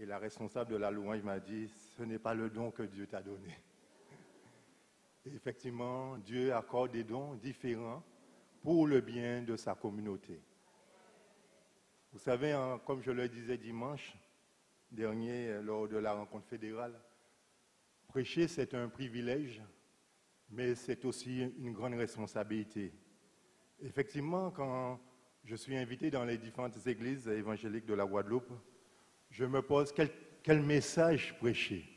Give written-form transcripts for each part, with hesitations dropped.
Et la responsable de la louange m'a dit, ce n'est pas le don que Dieu t'a donné. Et effectivement, Dieu accorde des dons différents pour le bien de sa communauté. Vous savez, comme je le disais dimanche dernier lors de la rencontre fédérale, prêcher c'est un privilège, mais c'est aussi une grande responsabilité. Effectivement, quand je suis invité dans les différentes églises évangéliques de la Guadeloupe, je me pose quel message prêcher.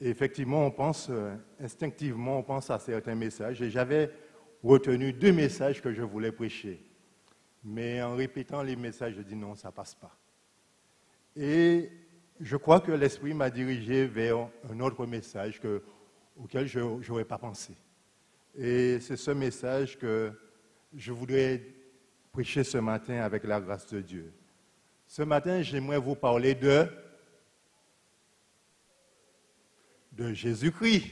Et effectivement, on pense instinctivement, on pense à certains messages. Et j'avais retenu 2 messages que je voulais prêcher. Mais en répétant les messages, je dis non, ça ne passe pas. Et je crois que l'Esprit m'a dirigé vers un autre message auquel je n'aurais pas pensé. Et c'est ce message que je voudrais prêcher ce matin avec la grâce de Dieu. Ce matin, j'aimerais vous parler de Jésus-Christ.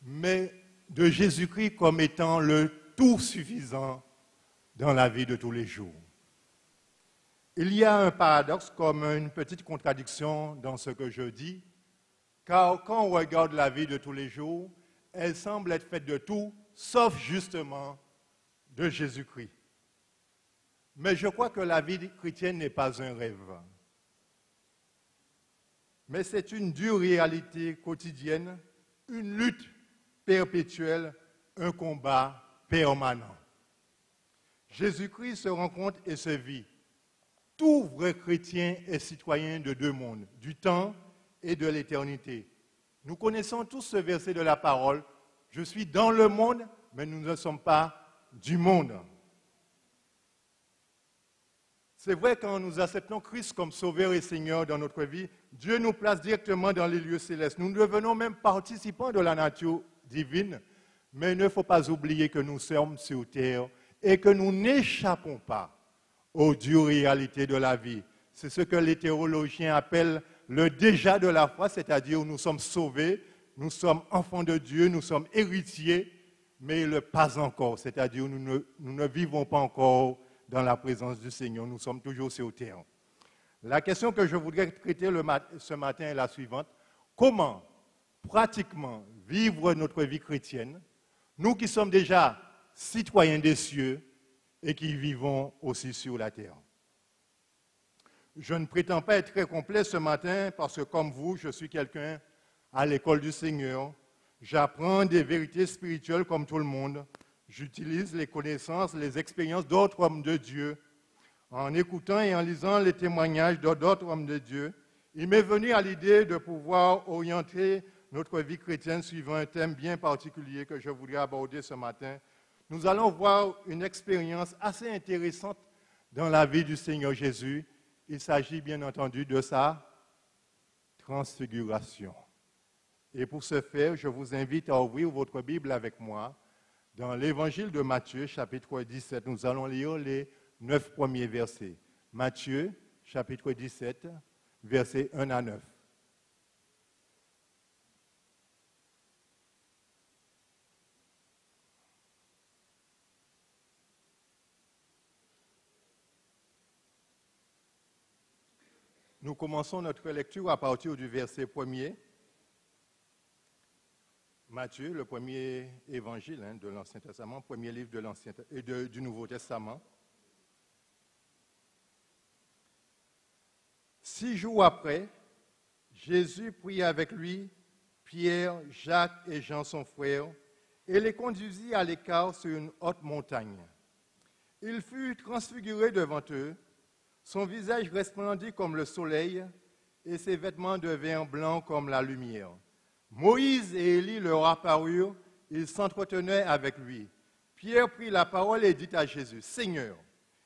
Mais de Jésus-Christ comme étant le tout suffisant dans la vie de tous les jours. Il y a un paradoxe comme une petite contradiction dans ce que je dis, car quand on regarde la vie de tous les jours, elle semble être faite de tout, sauf justement de Jésus-Christ. Mais je crois que la vie chrétienne n'est pas un rêve. Mais c'est une dure réalité quotidienne, une lutte perpétuelle, un combat permanent. Jésus-Christ se rencontre et se vit. Tout vrai chrétien est citoyen de 2 mondes, du temps et de l'éternité. Nous connaissons tous ce verset de la parole. Je suis dans le monde, mais nous ne sommes pas du monde. C'est vrai, quand nous acceptons Christ comme Sauveur et Seigneur dans notre vie, Dieu nous place directement dans les lieux célestes. Nous devenons même participants de la nature divine, mais il ne faut pas oublier que nous sommes sur terre et que nous n'échappons pas aux dures réalités de la vie. C'est ce que les théologiens appellent le déjà de la foi, c'est-à-dire nous sommes sauvés, nous sommes enfants de Dieu, nous sommes héritiers, mais le pas encore, c'est-à-dire nous ne vivons pas encore dans la présence du Seigneur, nous sommes toujours sur terre. La question que je voudrais traiter ce matin est la suivante. Comment pratiquement vivre notre vie chrétienne, nous qui sommes déjà citoyens des cieux et qui vivons aussi sur la terre? Je ne prétends pas être très complet ce matin parce que comme vous, je suis quelqu'un à l'école du Seigneur. J'apprends des vérités spirituelles comme tout le monde. J'utilise les connaissances, les expériences d'autres hommes de Dieu. En écoutant et en lisant les témoignages d'autres hommes de Dieu, il m'est venu à l'idée de pouvoir orienter notre vie chrétienne suivant un thème bien particulier que je voudrais aborder ce matin. Nous allons voir une expérience assez intéressante dans la vie du Seigneur Jésus. Il s'agit bien entendu de sa transfiguration. Et pour ce faire, je vous invite à ouvrir votre Bible avec moi dans l'évangile de Matthieu, chapitre 17. Nous allons lire les 9 premiers versets. Matthieu, chapitre 17, versets 1 à 9. Nous commençons notre lecture à partir du verset 1er. Matthieu, le premier évangile de l'Ancien Testament, premier livre de l'Ancien et du Nouveau Testament. 6 jours après, Jésus prit avec lui Pierre, Jacques et Jean son frère et les conduisit à l'écart sur une haute montagne. Il fut transfiguré devant eux, son visage resplendit comme le soleil et ses vêtements devinrent blancs comme la lumière. Moïse et Élie leur apparurent, ils s'entretenaient avec lui. Pierre prit la parole et dit à Jésus, « Seigneur,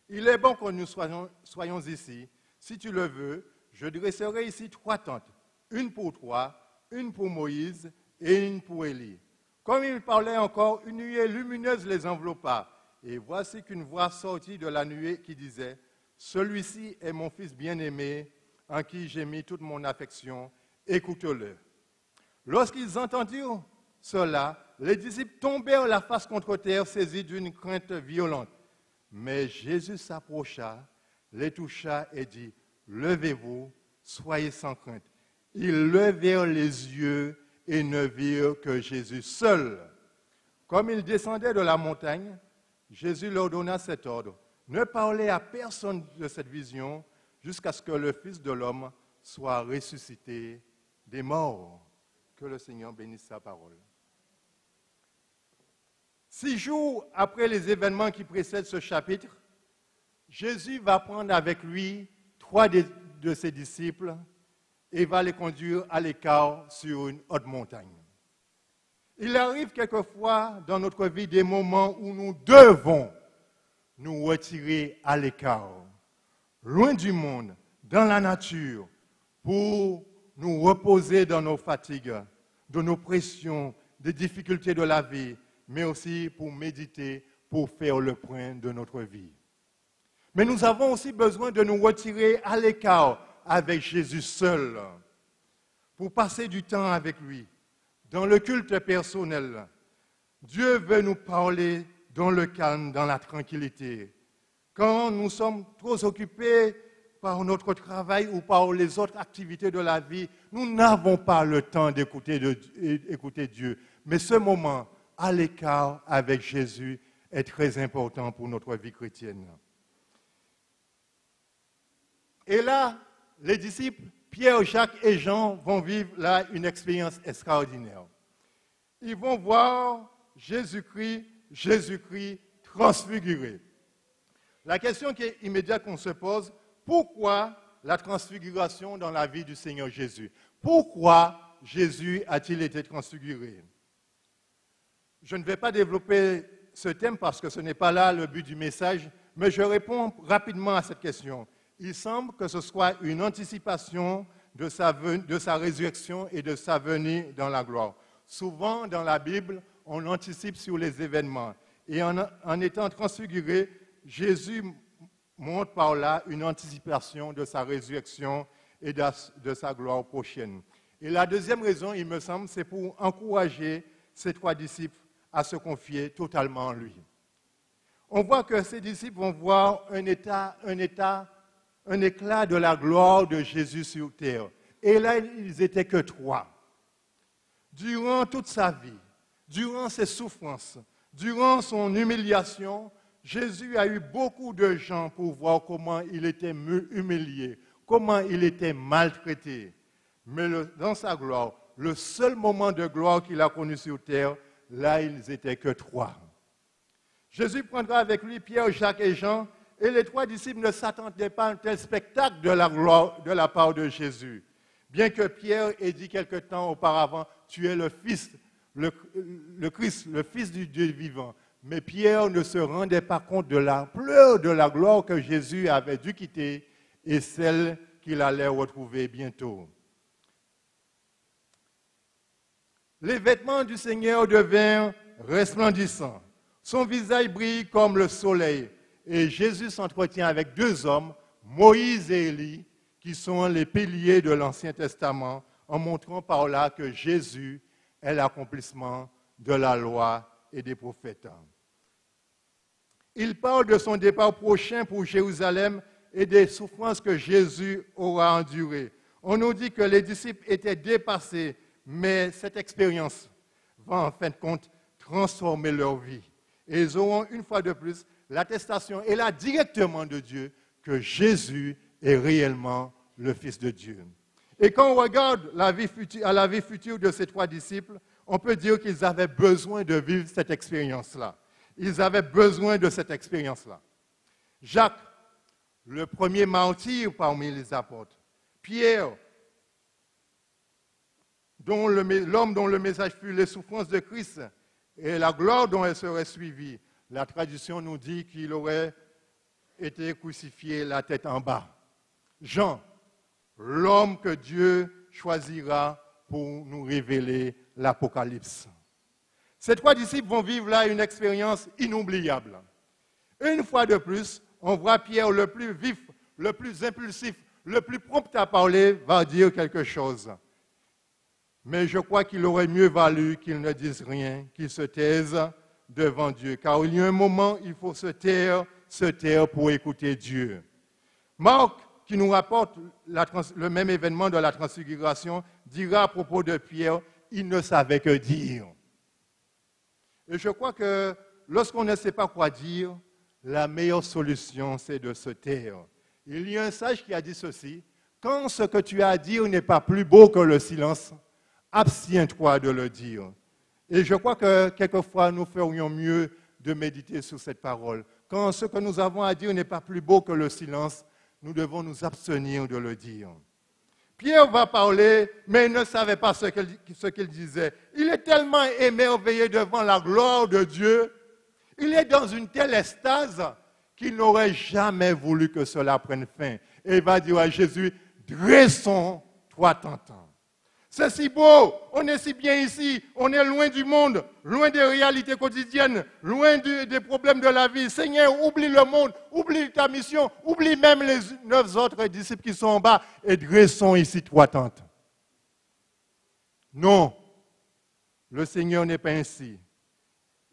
il est bon que nous soyons ici. Si tu le veux, je dresserai ici 3 tentes, une pour toi, une pour Moïse et une pour Élie. » Comme il parlait encore, une nuée lumineuse les enveloppa. Et voici qu'une voix sortit de la nuée qui disait, « Celui-ci est mon fils bien-aimé, en qui j'ai mis toute mon affection. Écoute-le. » Lorsqu'ils entendirent cela, les disciples tombèrent la face contre terre, saisis d'une crainte violente. Mais Jésus s'approcha, les toucha et dit, « Levez-vous, soyez sans crainte. » Ils levèrent les yeux et ne virent que Jésus seul. Comme ils descendaient de la montagne, Jésus leur donna cet ordre, « Ne parlez à personne de cette vision jusqu'à ce que le Fils de l'homme soit ressuscité des morts. » Que le Seigneur bénisse sa parole. 6 jours après les événements qui précèdent ce chapitre, Jésus va prendre avec lui 3 de ses disciples et va les conduire à l'écart sur une haute montagne. Il arrive quelquefois dans notre vie des moments où nous devons nous retirer à l'écart, loin du monde, dans la nature, pour nous reposer dans nos fatigues, de nos pressions, des difficultés de la vie, mais aussi pour méditer, pour faire le point de notre vie. Mais nous avons aussi besoin de nous retirer à l'écart avec Jésus seul, pour passer du temps avec lui, dans le culte personnel. Dieu veut nous parler dans le calme, dans la tranquillité. Quand nous sommes trop occupés par notre travail ou par les autres activités de la vie, nous n'avons pas le temps d'écouter Dieu. Mais ce moment à l'écart avec Jésus est très important pour notre vie chrétienne. Et là, les disciples, Pierre, Jacques et Jean vont vivre là une expérience extraordinaire. Ils vont voir Jésus-Christ transfiguré. La question qui est immédiate qu'on se pose, pourquoi la transfiguration dans la vie du Seigneur Jésus? Pourquoi Jésus a-t-il été transfiguré? Je ne vais pas développer ce thème parce que ce n'est pas là le but du message, mais je réponds rapidement à cette question. Il semble que ce soit une anticipation de sa résurrection et de sa venue dans la gloire. Souvent, dans la Bible, on anticipe sur les événements. Et en étant transfiguré, Jésus montre par là une anticipation de sa résurrection et de sa gloire prochaine. Et la deuxième raison, il me semble, c'est pour encourager ces 3 disciples à se confier totalement en lui. On voit que ces disciples vont voir un éclat de la gloire de Jésus sur terre. Et là, ils n'étaient que 3. Durant toute sa vie, durant ses souffrances, durant son humiliation, Jésus a eu beaucoup de gens pour voir comment il était humilié, comment il était maltraité. Mais dans sa gloire, le seul moment de gloire qu'il a connu sur terre, là, ils n'étaient que 3. Jésus prendra avec lui Pierre, Jacques et Jean, et les 3 disciples ne s'attendaient pas à un tel spectacle de la gloire de la part de Jésus. Bien que Pierre ait dit quelque temps auparavant, tu es le Fils, le Christ, le Fils du Dieu vivant. Mais Pierre ne se rendait pas compte de l'ampleur de la gloire que Jésus avait dû quitter et celle qu'il allait retrouver bientôt. Les vêtements du Seigneur devinrent resplendissants. Son visage brille comme le soleil. Et Jésus s'entretient avec 2 hommes, Moïse et Élie, qui sont les piliers de l'Ancien Testament, en montrant par là que Jésus est l'accomplissement de la loi et des prophètes. Il parle de son départ prochain pour Jérusalem et des souffrances que Jésus aura endurées. On nous dit que les disciples étaient dépassés, mais cette expérience va en fin de compte transformer leur vie. Et ils auront une fois de plus l'attestation, et là directement de Dieu, que Jésus est réellement le Fils de Dieu. Et quand on regarde la vie future de ces 3 disciples, on peut dire qu'ils avaient besoin de vivre cette expérience-là. Ils avaient besoin de cette expérience-là. Jacques, le premier martyr parmi les apôtres. Pierre, l'homme dont le message fut les souffrances de Christ et la gloire dont elle serait suivie. La tradition nous dit qu'il aurait été crucifié la tête en bas. Jean, l'homme que Dieu choisira pour nous révéler l'Apocalypse. Ces 3 disciples vont vivre là une expérience inoubliable. Une fois de plus, on voit Pierre le plus vif, le plus impulsif, le plus prompt à parler, va dire quelque chose. Mais je crois qu'il aurait mieux valu qu'il ne dise rien, qu'il se taise devant Dieu. Car il y a un moment, il faut se taire pour écouter Dieu. Marc, qui nous rapporte le même événement de la transfiguration, dira à propos de Pierre, il ne savait que dire. Et je crois que lorsqu'on ne sait pas quoi dire, la meilleure solution, c'est de se taire. Il y a un sage qui a dit ceci, quand ce que tu as à dire n'est pas plus beau que le silence, abstiens-toi de le dire. Et je crois que quelquefois, nous ferions mieux de méditer sur cette parole. Quand ce que nous avons à dire n'est pas plus beau que le silence, nous devons nous abstenir de le dire. Pierre va parler, mais il ne savait pas ce qu'il disait. Il est tellement émerveillé devant la gloire de Dieu, il est dans une telle extase qu'il n'aurait jamais voulu que cela prenne fin. Et il va dire à Jésus, dressons-toi tentant. C'est si beau, on est si bien ici, on est loin du monde, loin des réalités quotidiennes, loin des problèmes de la vie. Seigneur, oublie le monde, oublie ta mission, oublie même les 9 autres disciples qui sont en bas et dressons ici toi tente. Non, le Seigneur n'est pas ainsi.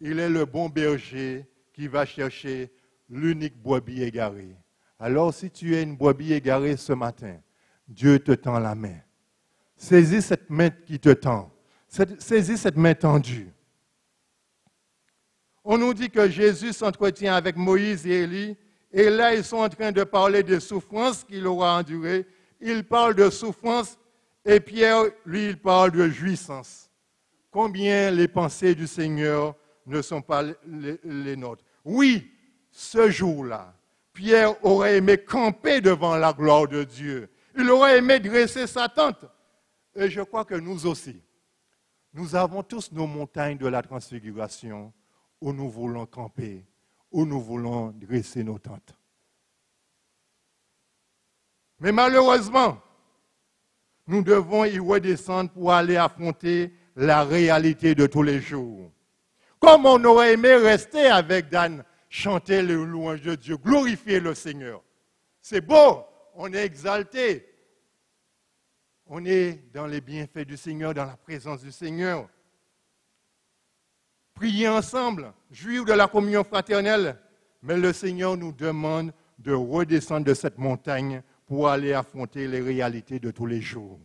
Il est le bon berger qui va chercher l'unique brebis égarée. Alors si tu es une brebis égarée ce matin, Dieu te tend la main. Saisis cette main qui te tend. Saisis cette main tendue. On nous dit que Jésus s'entretient avec Moïse et Élie, et là, ils sont en train de parler des souffrances qu'il aura endurées. Il parle de souffrances, et Pierre, lui, il parle de jouissance. Combien les pensées du Seigneur ne sont pas les nôtres. Oui, ce jour-là, Pierre aurait aimé camper devant la gloire de Dieu. Il aurait aimé dresser sa tente. Et je crois que nous aussi, nous avons tous nos montagnes de la transfiguration où nous voulons camper, où nous voulons dresser nos tentes. Mais malheureusement, nous devons y redescendre pour aller affronter la réalité de tous les jours. Comme on aurait aimé rester avec Dan, chanter les louanges de Dieu, glorifier le Seigneur. C'est beau, on est exalté. On est dans les bienfaits du Seigneur, dans la présence du Seigneur. Prier ensemble, jouir de la communion fraternelle. Mais le Seigneur nous demande de redescendre de cette montagne pour aller affronter les réalités de tous les jours.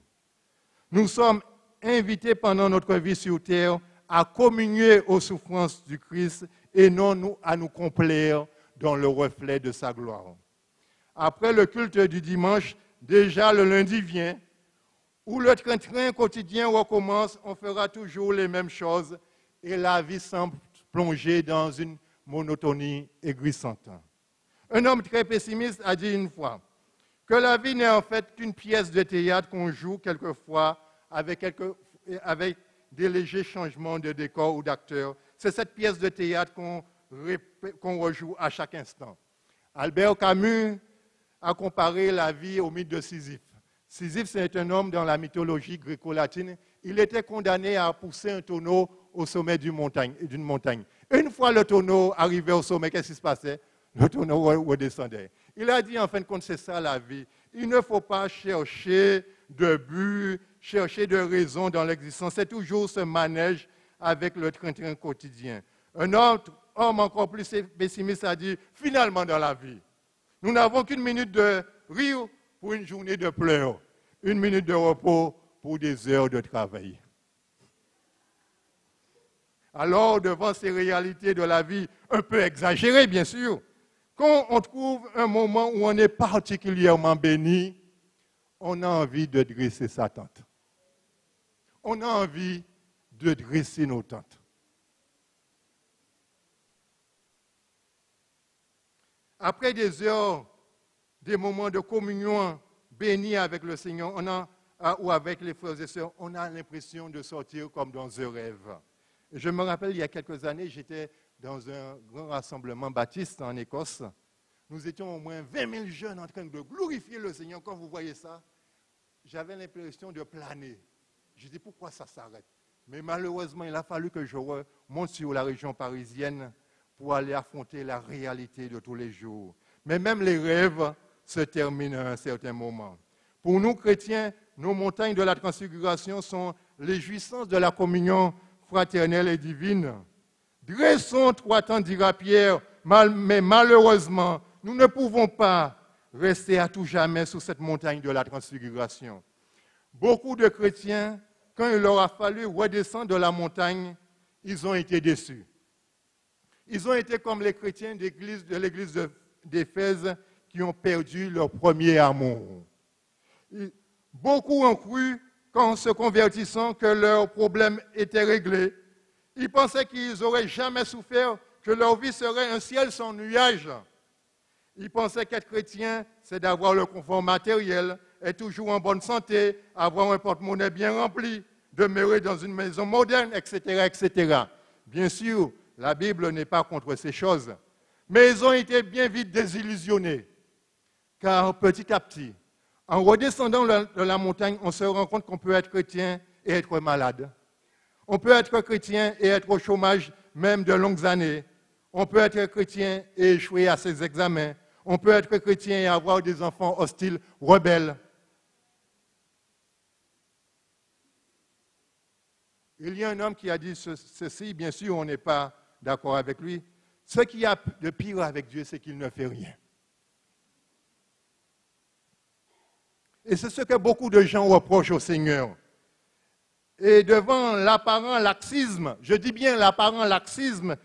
Nous sommes invités pendant notre vie sur terre à communier aux souffrances du Christ et non à nous complaire dans le reflet de sa gloire. Après le culte du dimanche, déjà le lundi vient, où le train-train quotidien recommence, on fera toujours les mêmes choses et la vie semble plonger dans une monotonie aiguisante. Un homme très pessimiste a dit une fois que la vie n'est en fait qu'une pièce de théâtre qu'on joue quelquefois avec des légers changements de décor ou d'acteurs. C'est cette pièce de théâtre qu'on rejoue à chaque instant. Albert Camus a comparé la vie au mythe de Sisyphe. Sisyphe, c'est un homme dans la mythologie gréco-latine. Il était condamné à pousser un tonneau au sommet d'une montagne. Une fois le tonneau arrivé au sommet, qu'est-ce qui se passait? Le tonneau redescendait. Il a dit, en fin de compte, c'est ça la vie. Il ne faut pas chercher de but, chercher de raison dans l'existence. C'est toujours ce manège avec le train-train quotidien. Un autre homme encore plus pessimiste a dit, finalement dans la vie, nous n'avons qu'une minute de rire pour une journée de pleurs, une minute de repos pour des heures de travail. Alors, devant ces réalités de la vie, un peu exagérées, bien sûr, quand on trouve un moment où on est particulièrement béni, on a envie de dresser sa tente. On a envie de dresser nos tentes. Après des heures, des moments de communion bénis avec le Seigneur, ou avec les frères et sœurs, on a l'impression de sortir comme dans un rêve. Je me rappelle, il y a quelques années, j'étais dans un grand rassemblement baptiste en Écosse. Nous étions au moins 20 000 jeunes en train de glorifier le Seigneur. Quand vous voyez ça, j'avais l'impression de planer. Je dis, pourquoi ça s'arrête? Mais malheureusement, il a fallu que je remonte sur la région parisienne pour aller affronter la réalité de tous les jours. Mais même les rêves se terminent à un certain moment. Pour nous, chrétiens, nos montagnes de la transfiguration sont les jouissances de la communion fraternelle et divine. Dressons trois tentes, dira Pierre, mais malheureusement, nous ne pouvons pas rester à tout jamais sous cette montagne de la transfiguration. Beaucoup de chrétiens, quand il leur a fallu redescendre de la montagne, ils ont été déçus. Ils ont été comme les chrétiens de l'église d'Éphèse qui ont perdu leur premier amour. Beaucoup ont cru, qu'en se convertissant, que leurs problèmes étaient réglés. Ils pensaient qu'ils n'auraient jamais souffert, que leur vie serait un ciel sans nuages. Ils pensaient qu'être chrétien, c'est d'avoir le confort matériel, être toujours en bonne santé, avoir un porte-monnaie bien rempli, demeurer dans une maison moderne, etc., etc. Bien sûr, la Bible n'est pas contre ces choses, mais ils ont été bien vite désillusionnés, car petit à petit, en redescendant de la montagne, on se rend compte qu'on peut être chrétien et être malade. On peut être chrétien et être au chômage même de longues années. On peut être chrétien et échouer à ses examens. On peut être chrétien et avoir des enfants hostiles, rebelles. Il y a un homme qui a dit ceci, bien sûr, on n'est pas d'accord avec lui. Ce qu'il y a de pire avec Dieu, c'est qu'il ne fait rien. Et c'est ce que beaucoup de gens reprochent au Seigneur. Et devant l'apparent laxisme, je dis bien l'apparent laxisme,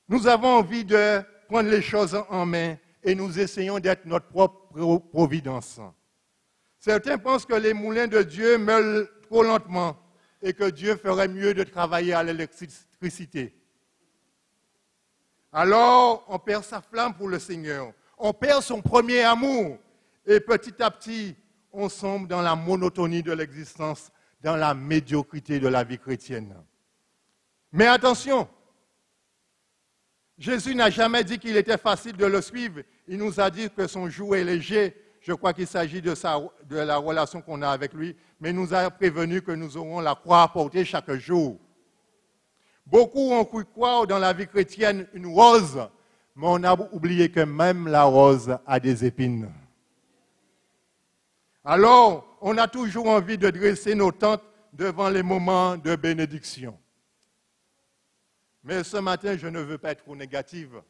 nous avons envie de prendre les choses en main et nous essayons d'être notre propre providence. Certains pensent que les moulins de Dieu meulent trop lentement et que Dieu ferait mieux de travailler à l'électricité. Alors, on perd sa flamme pour le Seigneur. On perd son premier amour. Et petit à petit, on sombre dans la monotonie de l'existence, dans la médiocrité de la vie chrétienne. Mais attention, Jésus n'a jamais dit qu'il était facile de le suivre. Il nous a dit que son joug est léger. Je crois qu'il s'agit de la relation qu'on a avec lui. Mais il nous a prévenu que nous aurons la croix à porter chaque jour. Beaucoup ont cru croire dans la vie chrétienne une rose, mais on a oublié que même la rose a des épines. Alors, on a toujours envie de dresser nos tentes devant les moments de bénédiction. Mais ce matin, je ne veux pas être trop négative.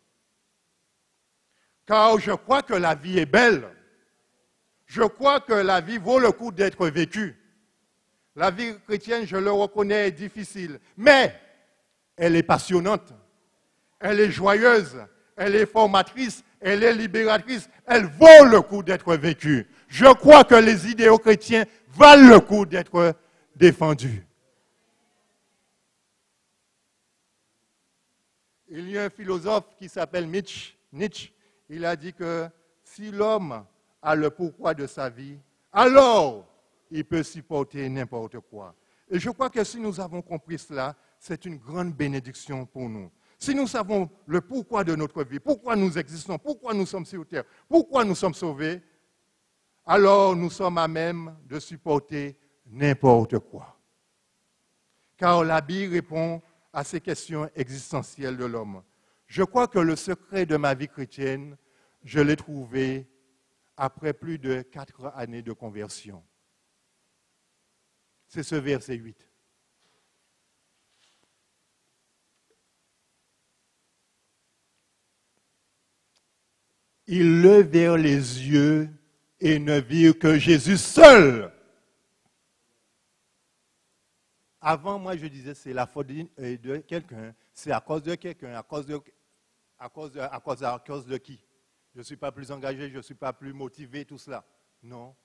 Car je crois que la vie est belle. Je crois que la vie vaut le coup d'être vécue. La vie chrétienne, je le reconnais, est difficile. Mais elle est passionnante. Elle est joyeuse. Elle est formatrice. Elle est libératrice. Elle vaut le coup d'être vécue. Je crois que les idéaux chrétiens valent le coup d'être défendus. Il y a un philosophe qui s'appelle Nietzsche. Il a dit que si l'homme a le pourquoi de sa vie, alors il peut supporter n'importe quoi. Et je crois que si nous avons compris cela, c'est une grande bénédiction pour nous. Si nous savons le pourquoi de notre vie, pourquoi nous existons, pourquoi nous sommes sur terre, pourquoi nous sommes sauvés, alors nous sommes à même de supporter n'importe quoi. Car la Bible répond à ces questions existentielles de l'homme. Je crois que le secret de ma vie chrétienne, je l'ai trouvé après plus de 4 années de conversion. C'est ce verset 8. Ils levèrent les yeux et ne virent que Jésus seul. Avant, moi, je disais, c'est la faute de quelqu'un, c'est à cause de quelqu'un, à cause de qui? Je ne suis pas plus engagé, je ne suis pas plus motivé, tout cela. Non.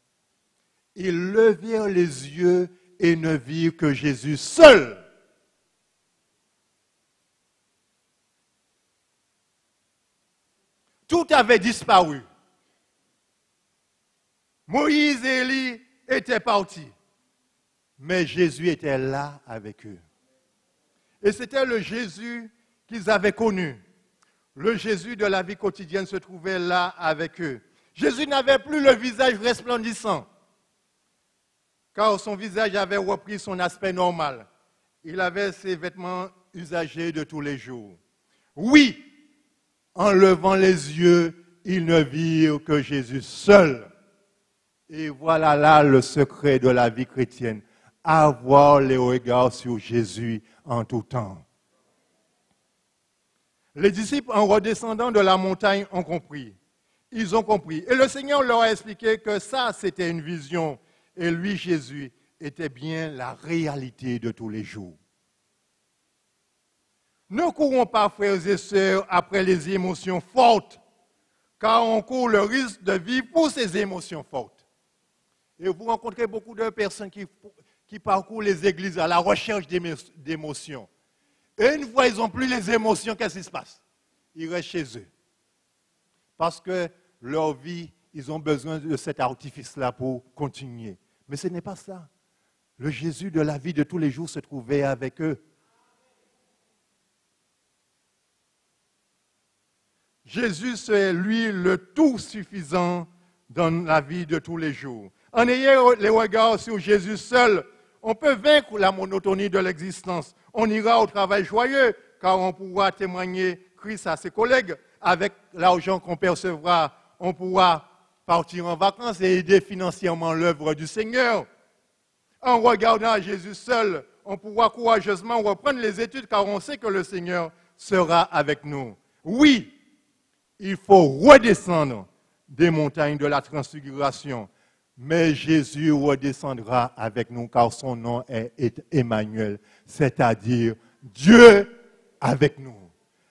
Ils levèrent les yeux et ne virent que Jésus seul. Tout avait disparu. Moïse et Élie étaient partis. Mais Jésus était là avec eux. Et c'était le Jésus qu'ils avaient connu. Le Jésus de la vie quotidienne se trouvait là avec eux. Jésus n'avait plus le visage resplendissant, car son visage avait repris son aspect normal. Il avait ses vêtements usagés de tous les jours. Oui, en levant les yeux, ils ne virent que Jésus seul. Et voilà là le secret de la vie chrétienne. Avoir les regards sur Jésus en tout temps. Les disciples, en redescendant de la montagne, ont compris. Ils ont compris. Et le Seigneur leur a expliqué que ça, c'était une vision. Et lui, Jésus, était bien la réalité de tous les jours. Ne courons pas, frères et sœurs, après les émotions fortes, car on court le risque de vivre pour ces émotions fortes. Et vous rencontrez beaucoup de personnes qui parcourent les églises à la recherche d'émotions. Et une fois ils n'ont plus les émotions, qu'est-ce qui se passe? Ils restent chez eux. Parce que leur vie, ils ont besoin de cet artifice-là pour continuer. Mais ce n'est pas ça. Le Jésus de la vie de tous les jours se trouvait avec eux. Jésus, c'est lui le tout suffisant dans la vie de tous les jours. En ayant les regards sur Jésus seul, on peut vaincre la monotonie de l'existence. On ira au travail joyeux, car on pourra témoigner Christ à ses collègues. Avec l'argent qu'on percevra, on pourra partir en vacances et aider financièrement l'œuvre du Seigneur. En regardant à Jésus seul, on pourra courageusement reprendre les études, car on sait que le Seigneur sera avec nous. Oui, il faut redescendre des montagnes de la transfiguration. Mais Jésus redescendra avec nous car son nom est Emmanuel, c'est-à-dire Dieu avec nous.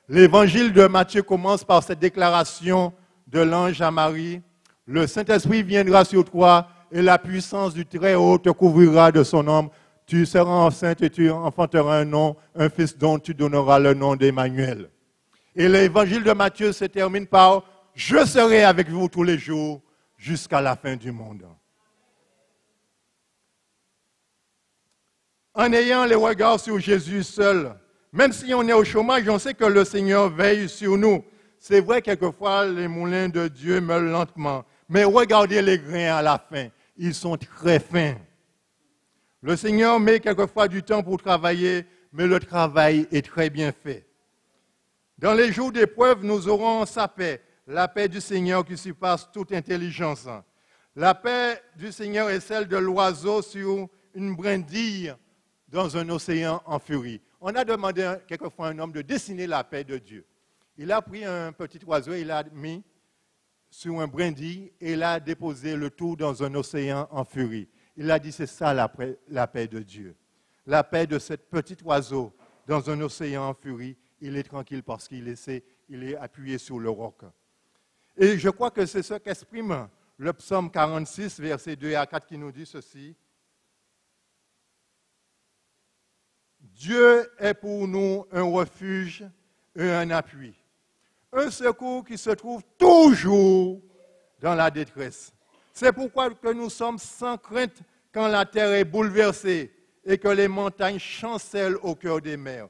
L'évangile de Matthieu commence par cette déclaration de l'ange à Marie. Le Saint-Esprit viendra sur toi et la puissance du Très-Haut te couvrira de son ombre. Tu seras enceinte et tu enfanteras un fils dont tu donneras le nom d'Emmanuel. Et l'évangile de Matthieu se termine par « Je serai avec vous tous les jours jusqu'à la fin du monde ». En ayant les regards sur Jésus seul, même si on est au chômage, on sait que le Seigneur veille sur nous. C'est vrai, quelquefois, les moulins de Dieu meulent lentement. Mais regardez les grains à la fin. Ils sont très fins. Le Seigneur met quelquefois du temps pour travailler, mais le travail est très bien fait. Dans les jours d'épreuve, nous aurons sa paix, la paix du Seigneur qui surpasse toute intelligence. La paix du Seigneur est celle de l'oiseau sur une brindille dans un océan en furie. On a demandé quelquefois à un homme de dessiner la paix de Dieu. Il a pris un petit oiseau, il l'a mis sur un brindille et il a déposé le tout dans un océan en furie. Il a dit, c'est ça la paix de Dieu. La paix de ce petit oiseau dans un océan en furie. Il est tranquille parce qu'il est appuyé sur le roc. Et je crois que c'est ce qu'exprime le psaume 46, versets 2 à 4, qui nous dit ceci. Dieu est pour nous un refuge et un appui, un secours qui se trouve toujours dans la détresse. C'est pourquoi que nous sommes sans crainte quand la terre est bouleversée et que les montagnes chancellent au cœur des mers.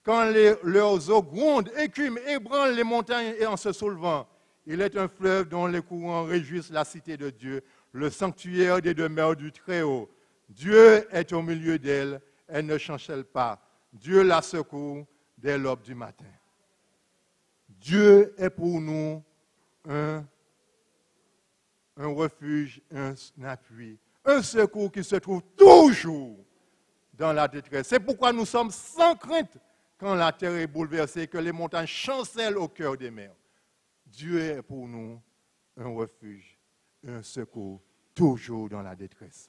Quand leurs eaux grondent, écument, ébranlent les montagnes et en se soulevant. Il est un fleuve dont les courants réjouissent la cité de Dieu, le sanctuaire des demeures du Très-Haut. Dieu est au milieu d'elle, elle ne chancelle pas. Dieu la secoue dès l'aube du matin. Dieu est pour nous un refuge, un appui, un secours qui se trouve toujours dans la détresse. C'est pourquoi nous sommes sans crainte quand la terre est bouleversée, que les montagnes chancellent au cœur des mers. Dieu est pour nous un refuge, un secours, toujours dans la détresse.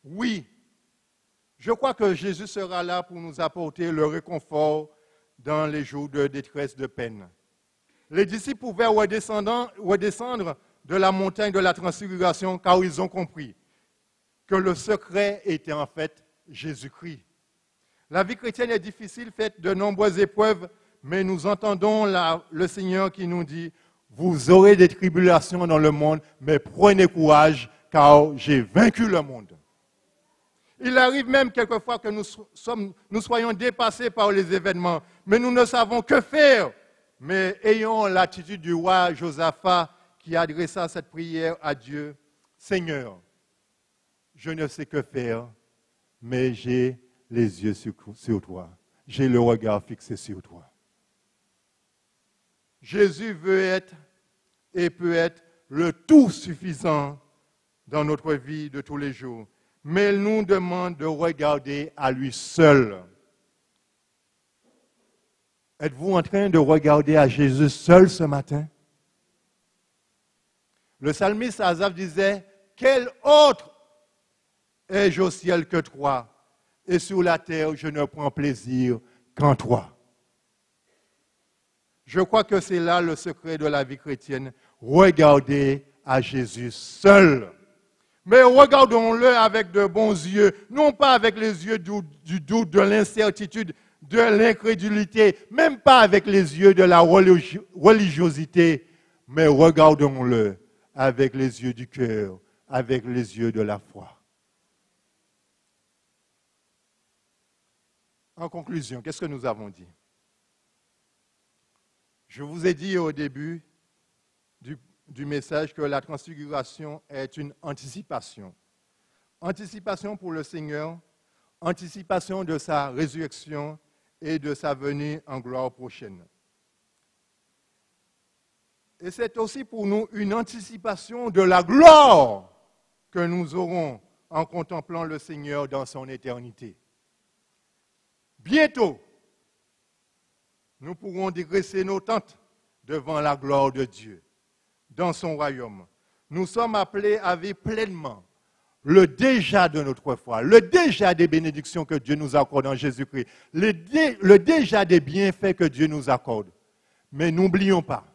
Oui, je crois que Jésus sera là pour nous apporter le réconfort dans les jours de détresse, de peine. Les disciples pouvaient redescendre de la montagne de la transfiguration car ils ont compris que le secret était en fait Jésus-Christ. La vie chrétienne est difficile, faite de nombreuses épreuves, mais nous entendons le Seigneur qui nous dit « Vous aurez des tribulations dans le monde, mais prenez courage car j'ai vaincu le monde. » Il arrive même quelquefois que nous soyons dépassés par les événements, mais nous ne savons que faire. Mais ayons l'attitude du roi Josaphat qui adressa cette prière à Dieu. Seigneur, je ne sais que faire, mais j'ai les yeux sur toi. J'ai le regard fixé sur toi. Jésus veut être et peut être le tout suffisant dans notre vie de tous les jours. mais il nous demande de regarder à lui seul. Êtes-vous en train de regarder à Jésus seul ce matin? Le psalmiste Asaph disait, « Quel autre ai-je au ciel que toi? Et sur la terre, je ne prends plaisir qu'en toi. » Je crois que c'est là le secret de la vie chrétienne. Regardez à Jésus seul. Mais regardons-le avec de bons yeux, non pas avec les yeux du doute, de l'incertitude, de l'incrédulité, même pas avec les yeux de la religiosité, mais regardons-le avec les yeux du cœur, avec les yeux de la foi. En conclusion, qu'est-ce que nous avons dit? Je vous ai dit au début du message que la transfiguration est une anticipation. Anticipation pour le Seigneur, anticipation de sa résurrection et de sa venue en gloire prochaine. Et c'est aussi pour nous une anticipation de la gloire que nous aurons en contemplant le Seigneur dans son éternité. Bientôt, nous pourrons dresser nos tentes devant la gloire de Dieu, dans son royaume. Nous sommes appelés à vivre pleinement le déjà de notre foi, le déjà des bénédictions que Dieu nous accorde en Jésus-Christ, le déjà des bienfaits que Dieu nous accorde. Mais n'oublions pas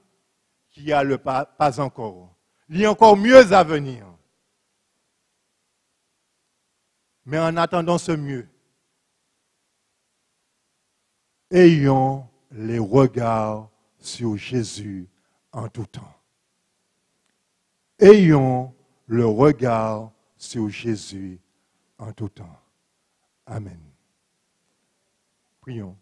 qu'il y a le pas encore. Il y a encore mieux à venir. Mais en attendant ce mieux, ayons les regards sur Jésus en tout temps. Ayons le regard sur Jésus en tout temps. Amen. Prions.